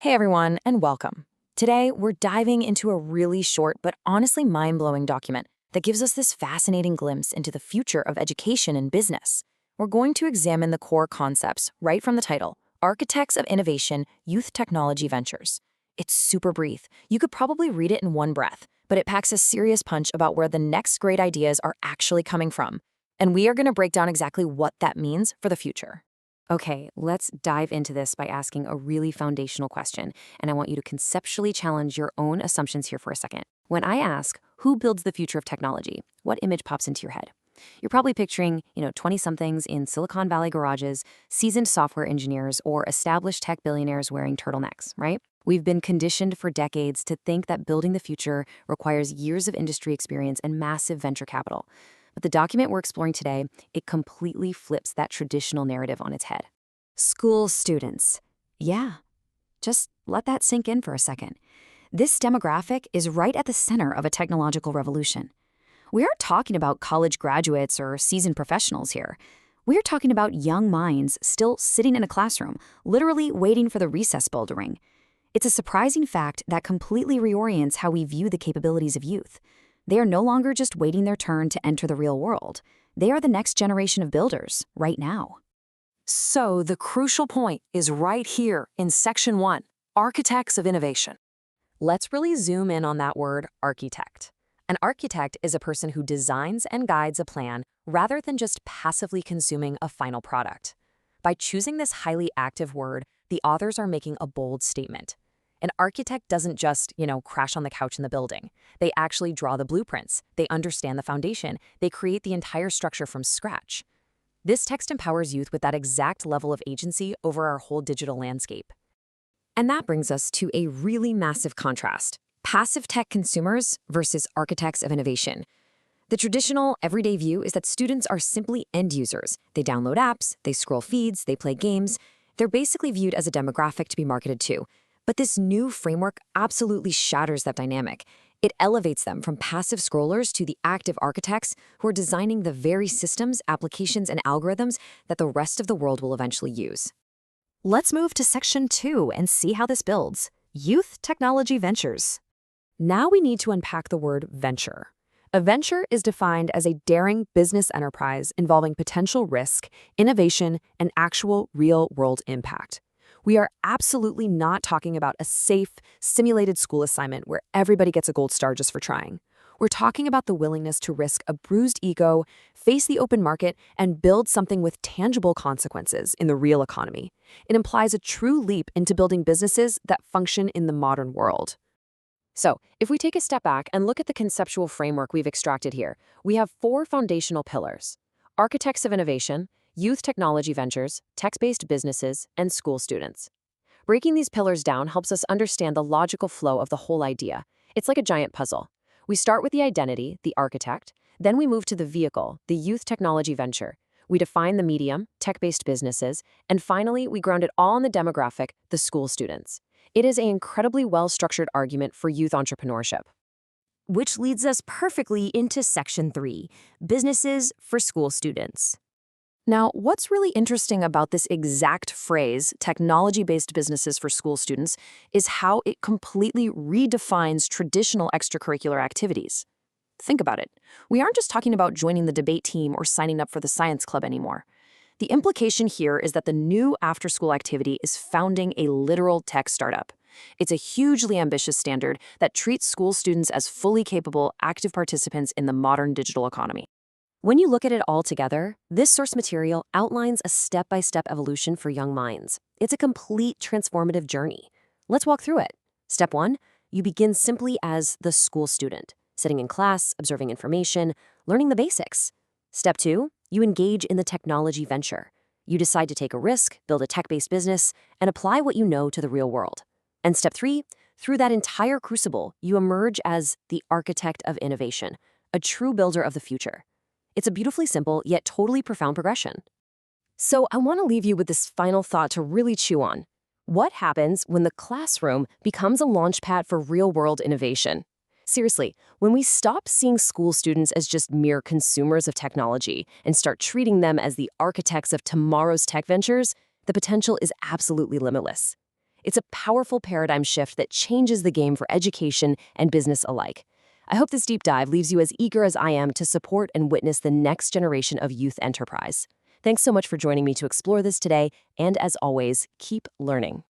Hey everyone, and welcome. Today, we're diving into a really short but honestly mind-blowing document that gives us this fascinating glimpse into the future of education and business. We're going to examine the core concepts right from the title, Architects of Innovation, Youth Technology Ventures. It's super brief. You could probably read it in one breath, but it packs a serious punch about where the next great ideas are actually coming from. And we are going to break down exactly what that means for the future. Okay, let's dive into this by asking a really foundational question, and I want you to conceptually challenge your own assumptions here for a second. When I ask, who builds the future of technology, what image pops into your head? You're probably picturing, 20-somethings in Silicon Valley garages, seasoned software engineers, or established tech billionaires wearing turtlenecks, right? We've been conditioned for decades to think that building the future requires years of industry experience and massive venture capital. But the document we're exploring today, it completely flips that traditional narrative on its head. School students. Yeah, just let that sink in for a second. This demographic is right at the center of a technological revolution. We aren't talking about college graduates or seasoned professionals here. We're talking about young minds still sitting in a classroom, literally waiting for the recess bell to ring. It's a surprising fact that completely reorients how we view the capabilities of youth. They are no longer just waiting their turn to enter the real world. They are the next generation of builders, right now. So the crucial point is right here in Section 1, Architects of Innovation. Let's really zoom in on that word, architect. An architect is a person who designs and guides a plan rather than just passively consuming a final product. By choosing this highly active word, the authors are making a bold statement. An architect doesn't just, crash on the couch in the building. They actually draw the blueprints. They understand the foundation. They create the entire structure from scratch. This text empowers youth with that exact level of agency over our whole digital landscape. And that brings us to a really massive contrast: passive tech consumers versus architects of innovation. The traditional, everyday view is that students are simply end users. They download apps, they scroll feeds, they play games. They're basically viewed as a demographic to be marketed to. But this new framework absolutely shatters that dynamic. It elevates them from passive scrollers to the active architects who are designing the very systems, applications, and algorithms that the rest of the world will eventually use. Let's move to Section 2 and see how this builds. Youth Technology Ventures. Now we need to unpack the word venture. A venture is defined as a daring business enterprise involving potential risk, innovation, and actual real-world impact. We are absolutely not talking about a safe, simulated school assignment where everybody gets a gold star just for trying. We're talking about the willingness to risk a bruised ego, face the open market, and build something with tangible consequences in the real economy. It implies a true leap into building businesses that function in the modern world. So, if we take a step back and look at the conceptual framework we've extracted here, we have 4 foundational pillars: architects of innovation, youth technology ventures, tech-based businesses, and school students. Breaking these pillars down helps us understand the logical flow of the whole idea. It's like a giant puzzle. We start with the identity, the architect, then we move to the vehicle, the youth technology venture. We define the medium, tech-based businesses, and finally, we ground it all in the demographic, the school students. It is an incredibly well-structured argument for youth entrepreneurship. Which leads us perfectly into Section 3, businesses for school students. Now, what's really interesting about this exact phrase, technology-based businesses for school students, is how it completely redefines traditional extracurricular activities. Think about it. We aren't just talking about joining the debate team or signing up for the science club anymore. The implication here is that the new after-school activity is founding a literal tech startup. It's a hugely ambitious standard that treats school students as fully capable, active participants in the modern digital economy. When you look at it all together, this source material outlines a step-by-step evolution for young minds. It's a complete transformative journey. Let's walk through it. Step 1, you begin simply as the school student, sitting in class, observing information, learning the basics. Step 2, you engage in the technology venture. You decide to take a risk, build a tech-based business, and apply what you know to the real world. And Step 3, through that entire crucible, you emerge as the architect of innovation, a true builder of the future. It's a beautifully simple, yet totally profound progression. So I want to leave you with this final thought to really chew on. What happens when the classroom becomes a launchpad for real-world innovation? Seriously, when we stop seeing school students as just mere consumers of technology and start treating them as the architects of tomorrow's tech ventures, the potential is absolutely limitless. It's a powerful paradigm shift that changes the game for education and business alike. I hope this deep dive leaves you as eager as I am to support and witness the next generation of youth enterprise. Thanks so much for joining me to explore this today, and as always, keep learning.